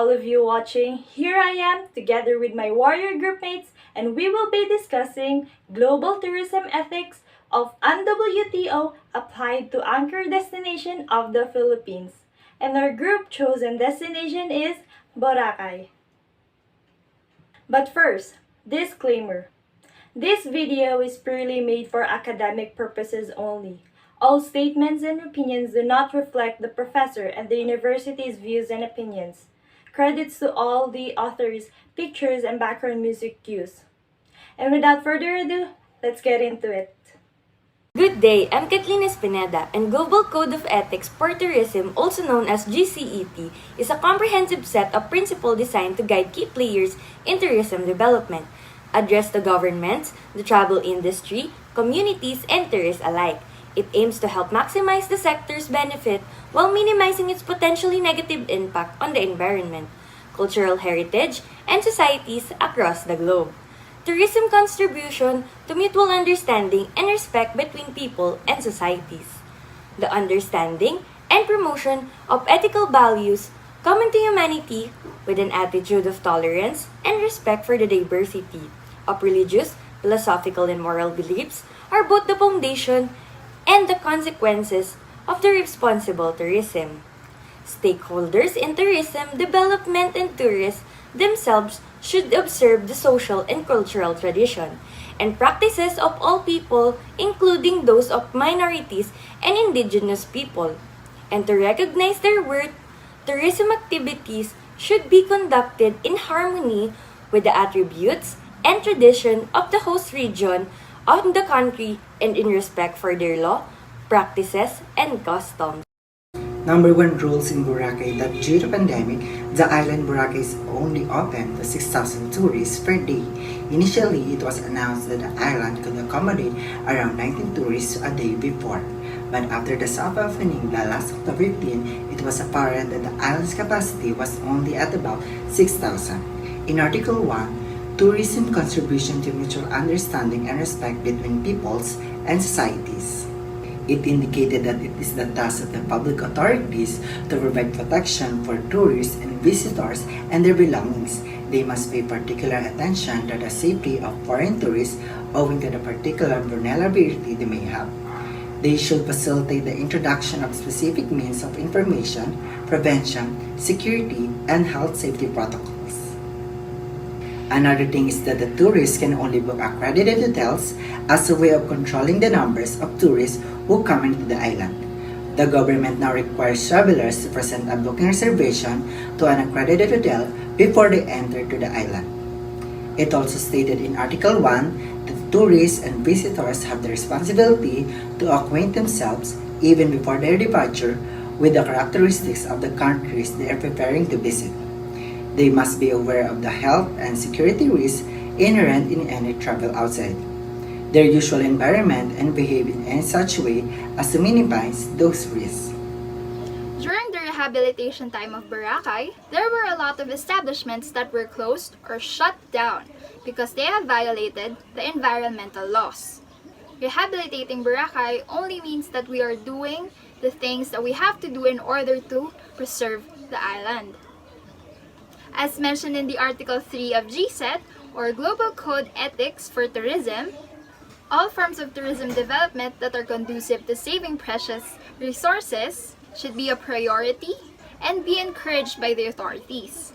all of you watching. Here I am together with my warrior groupmates, and we will be discussing global tourism ethics of UNWTO applied to anchor destination of the Philippines. And our group chosen destination is Boracay. But first, disclaimer. This video is purely made for academic purposes only. All statements and opinions do not reflect the professor and the university's views and opinions. Credits to all the authors, pictures, and background music used. And without further ado, let's get into it. Good day, I'm Kathleen Espineda, and Global Code of Ethics for Tourism, also known as GCET, is a comprehensive set of principles designed to guide key players in tourism development, address the governments, the travel industry, communities, and tourists alike. It aims to help maximize the sector's benefit while minimizing its potentially negative impact on the environment, cultural heritage, and societies across the globe. Tourism contribution to mutual understanding and respect between people and societies. The understanding and promotion of ethical values common to humanity with an attitude of tolerance and respect for the diversity of religious, philosophical, and moral beliefs are both the foundation and the consequences of the responsible tourism. Stakeholders in tourism development and tourists themselves should observe the social and cultural tradition and practices of all people, including those of minorities and indigenous people. And to recognize their worth, tourism activities should be conducted in harmony with the attributes and tradition of the host region of the country and in respect for their law, practices, and customs. Number one rules in Boracay that due to pandemic, the island Boracay is only open to 6,000 tourists per day. Initially, it was announced that the island could accommodate around 19 tourists a day before. But after the soft opening last October 15, it was apparent that the island's capacity was only at about 6,000. In Article 1, tourism contribution to mutual understanding and respect between peoples and societies. It indicated that it is the task of the public authorities to provide protection for tourists and visitors and their belongings. They must pay particular attention to the safety of foreign tourists owing to the particular vulnerability they may have. They should facilitate the introduction of specific means of information, prevention, security, and health safety protocols. Another thing is that the tourists can only book accredited hotels as a way of controlling the numbers of tourists who come into the island. The government now requires travelers to present a booking reservation to an accredited hotel before they enter to the island. It also stated in Article 1 that tourists and visitors have the responsibility to acquaint themselves, even before their departure, with the characteristics of the countries they are preparing to visit. They must be aware of the health and security risks inherent in any travel outside their usual environment and behave in any such way as to minimize those risks. During the rehabilitation time of Boracay, there were a lot of establishments that were closed or shut down because they have violated the environmental laws. Rehabilitating Boracay only means that we are doing the things that we have to do in order to preserve the island. As mentioned in the Article 3 of GCET, or Global Code Ethics for Tourism, all forms of tourism development that are conducive to saving precious resources should be a priority and be encouraged by the authorities.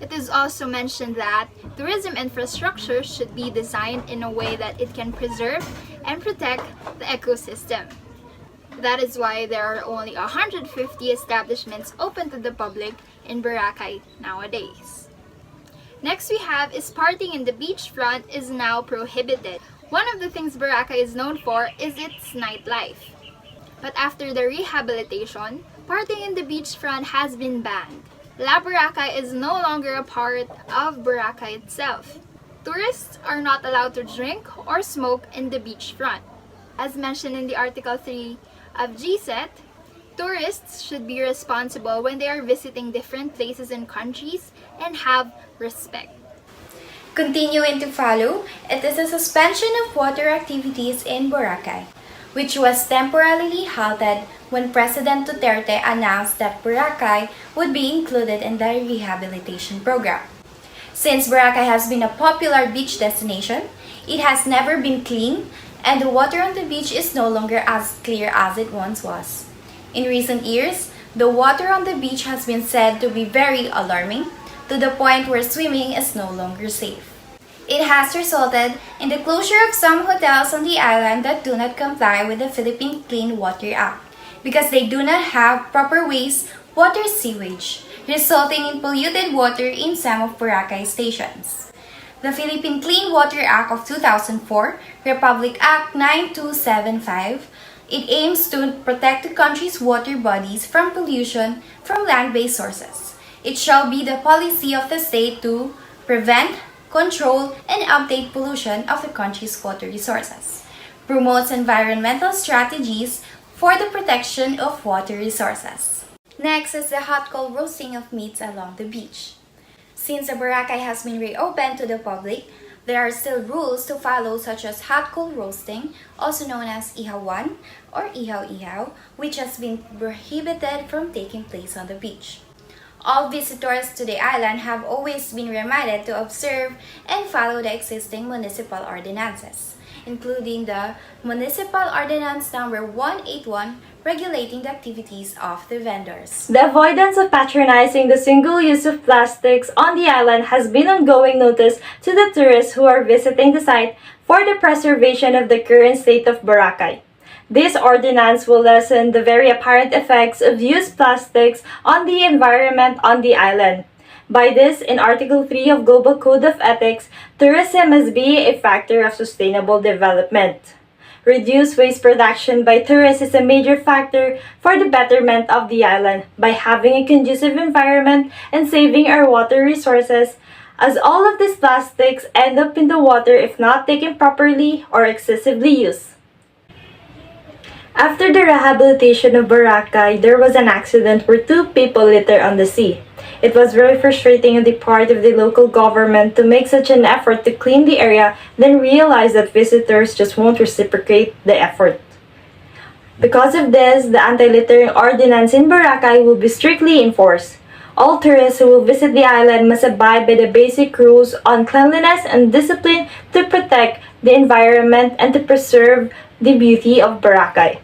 It is also mentioned that tourism infrastructure should be designed in a way that it can preserve and protect the ecosystem. That is why there are only 150 establishments open to the public in Boracay nowadays. Next we have is partying in the beachfront is now prohibited. One of the things Boracay is known for is its nightlife. But after the rehabilitation, partying in the beachfront has been banned. La Boracay is no longer a part of Boracay itself. Tourists are not allowed to drink or smoke in the beachfront. As mentioned in the Article 3 of GCET, tourists should be responsible when they are visiting different places and countries and have respect. Continuing to follow, it is a suspension of water activities in Boracay. which was temporarily halted when President Duterte announced that Boracay would be included in the rehabilitation program. Since Boracay has been a popular beach destination, it has never been clean, and the water on the beach is no longer as clear as it once was. In recent years, the water on the beach has been said to be very alarming, to the point where swimming is no longer safe. It has resulted in the closure of some hotels on the island that do not comply with the Philippine Clean Water Act because they do not have proper wastewater sewage, resulting in polluted water in some of Boracay stations. The Philippine Clean Water Act of 2004, Republic Act 9275, it aims to protect the country's water bodies from pollution from land-based sources. It shall be the policy of the state to prevent, control, and update pollution of the country's water resources. Promotes environmental strategies for the protection of water resources. Next is the hot coal roasting of meats along the beach. Since the Boracay has been reopened to the public, there are still rules to follow such as hot coal roasting, also known as ihawan or ihaw-ihaw, which has been prohibited from taking place on the beach. All visitors to the island have always been reminded to observe and follow the existing municipal ordinances, including the Municipal Ordinance Number 181 regulating the activities of the vendors. The avoidance of patronizing the single use of plastics on the island has been ongoing notice to the tourists who are visiting the site for the preservation of the current state of Boracay. This ordinance will lessen the very apparent effects of used plastics on the environment on the island. By this, in Article 3 of Global Code of Ethics, tourism must be a factor of sustainable development. Reduced waste production by tourists is a major factor for the betterment of the island by having a conducive environment and saving our water resources, as all of these plastics end up in the water if not taken properly or excessively used. After the rehabilitation of Boracay, there was an accident where 2 people littered on the sea. It was very frustrating on the part of the local government to make such an effort to clean the area, then realize that visitors just won't reciprocate the effort. Because of this, the anti-littering ordinance in Boracay will be strictly enforced. All tourists who will visit the island must abide by the basic rules on cleanliness and discipline to protect the environment and to preserve the beauty of Boracay.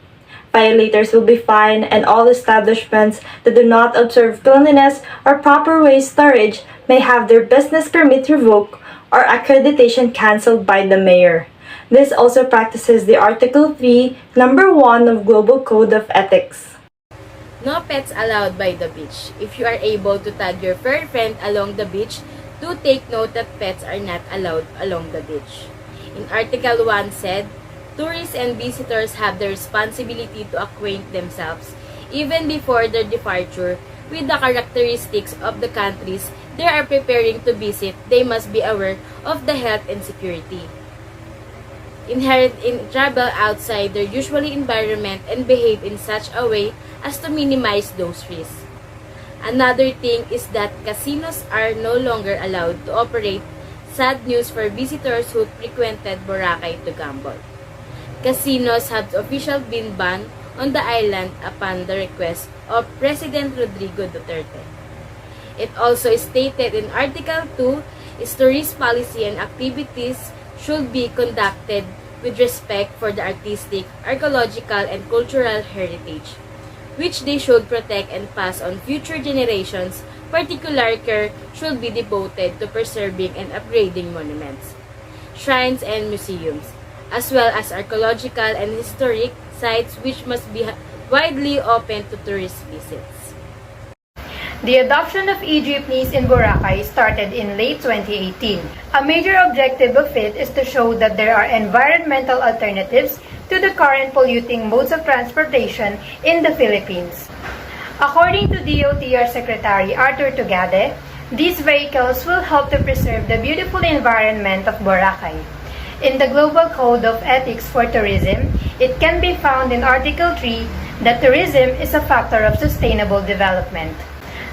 Violators will be fined, and all establishments that do not observe cleanliness or proper waste storage may have their business permit revoked or accreditation cancelled by the mayor. This also practices the Article 3, Number 1 of Global Code of Ethics. No pets allowed by the beach. If you are able to tag your fur friend along the beach, do take note that pets are not allowed along the beach. In Article 1 said, tourists and visitors have the responsibility to acquaint themselves, even before their departure, with the characteristics of the countries they are preparing to visit. They must be aware of the health and security inherent in travel outside their usual environment and behave in such a way as to minimize those risks. Another thing is that casinos are no longer allowed to operate. Sad news for visitors who frequented Boracay to gamble. Casinos have officially been banned on the island upon the request of President Rodrigo Duterte. It also stated in Article 2 is tourist policy and activities should be conducted with respect for the artistic, archaeological, and cultural heritage, which they should protect and pass on future generations. Particular care should be devoted to preserving and upgrading monuments, shrines, and museums, as well as archaeological and historic sites which must be widely open to tourist visits. The adoption of e-jeepneys in Boracay started in late 2018. A major objective of it is to show that there are environmental alternatives to the current polluting modes of transportation in the Philippines. According to DOTR Secretary Arthur Tugade, these vehicles will help to preserve the beautiful environment of Boracay. In the Global Code of Ethics for Tourism, it can be found in Article 3 that tourism is a factor of sustainable development.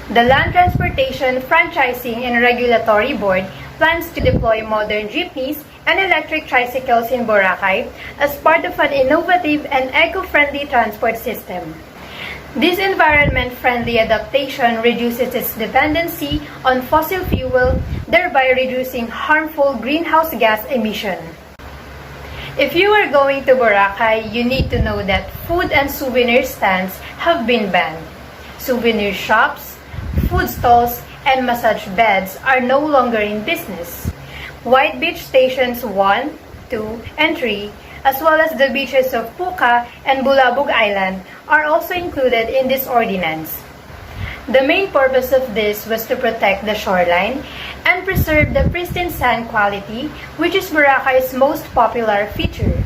The Land Transportation Franchising and Regulatory Board plans to deploy modern jeepneys and electric tricycles in Boracay as part of an innovative and eco-friendly transport system. This environment-friendly adaptation reduces its dependency on fossil fuel, thereby reducing harmful greenhouse gas emission. If you are going to Boracay, you need to know that food and souvenir stands have been banned. Souvenir shops, food stalls, and massage beds are no longer in business. White Beach Stations 1, 2, and 3, as well as the beaches of Puka and Bulabog Island, are also included in this ordinance. The main purpose of this was to protect the shoreline and preserve the pristine sand quality, which is Boracay's most popular feature.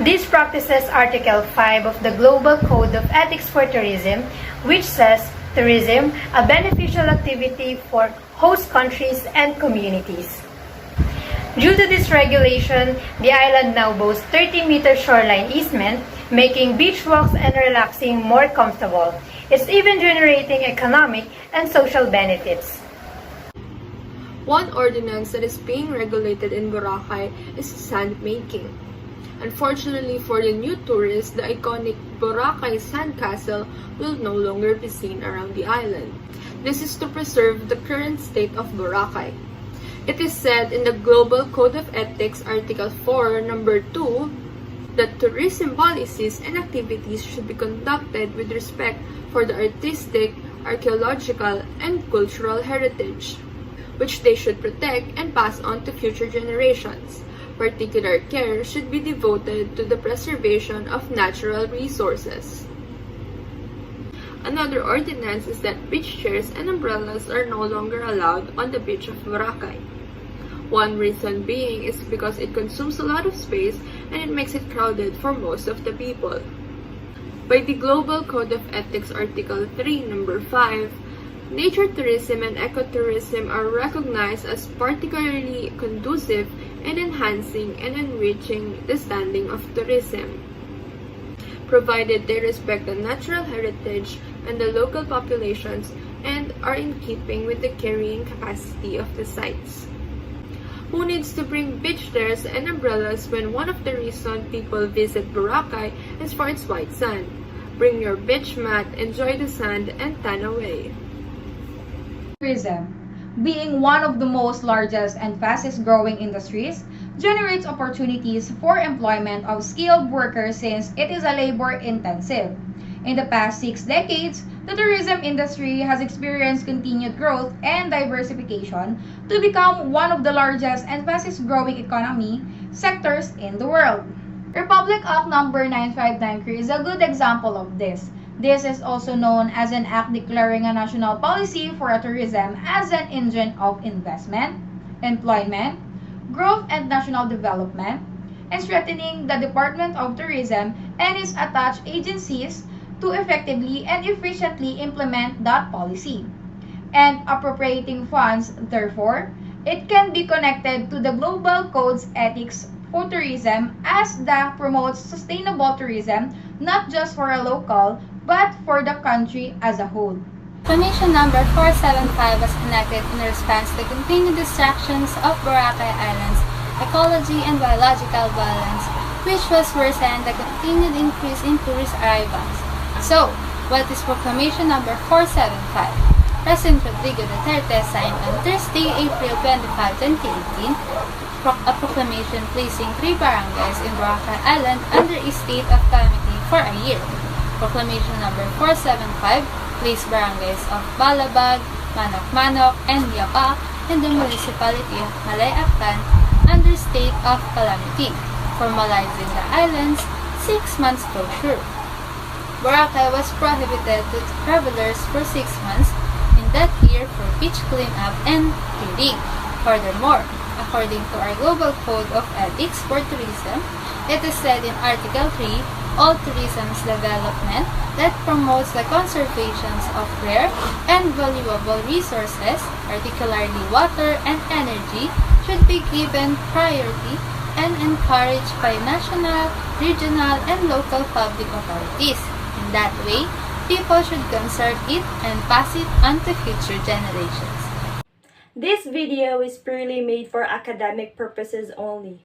This practices Article 5 of the Global Code of Ethics for Tourism, which says tourism, a beneficial activity for host countries and communities. Due to this regulation, the island now boasts 30-meter shoreline easement, making beach walks and relaxing more comfortable. It's even generating economic and social benefits. One ordinance that is being regulated in Boracay is sand making. Unfortunately for the new tourists, the iconic Boracay Sandcastle will no longer be seen around the island. This is to preserve the current state of Boracay. It is said in the Global Code of Ethics, Article 4, Number 2, that tourism policies and activities should be conducted with respect for the artistic, archaeological, and cultural heritage, which they should protect and pass on to future generations. Particular care should be devoted to the preservation of natural resources. Another ordinance is that beach chairs and umbrellas are no longer allowed on the beach of Boracay. One reason being is because it consumes a lot of space and it makes it crowded for most of the people. By the Global Code of Ethics Article 3, Number 5, nature tourism and ecotourism are recognized as particularly conducive in enhancing and enriching the standing of tourism, provided they respect the natural heritage and the local populations and are in keeping with the carrying capacity of the sites. Who needs to bring beach chairs and umbrellas when one of the reasons people visit Boracay is for its white sand? Bring your beach mat, enjoy the sand, and tan away. Tourism, being one of the most largest and fastest growing industries, generates opportunities for employment of skilled workers since it is a labor intensive. In the past 6 decades, the tourism industry has experienced continued growth and diversification to become one of the largest and fastest growing economy sectors in the world. Republic Act No. 9593 is a good example of this. This is also known as an act declaring a national policy for tourism as an engine of investment, employment, growth and national development, and strengthening the Department of Tourism and its attached agencies to effectively and efficiently implement that policy. And appropriating funds, therefore, it can be connected to the Global Code's ethics for tourism as that promotes sustainable tourism not just for a local but for the country as a whole. Proclamation number 475 was enacted in response to the continued distractions of Boracay Island's ecology and biological balance, which was worsened the continued increase in tourist arrivals. So, what is Proclamation number 475? President Rodrigo Duterte signed on Thursday, April 25, 2018, a proclamation placing 3 barangays in Boracay Island under a state of calamity for a year. Proclamation number 475 placed barangays of Balabag, Manok-Manok, and Yapa in the municipality of Malayactan under state of calamity, formalizing the island's 6 months closure. Boracay was prohibited to travelers for 6 months in that year for beach cleanup and clearing. Furthermore, according to our Global Code of Ethics for Tourism, it is said in Article 3, all tourism's development that promotes the conservation of rare and valuable resources, particularly water and energy, should be given priority and encouraged by national, regional, and local public authorities. In that way, people should conserve it and pass it on to future generations. This video is purely made for academic purposes only.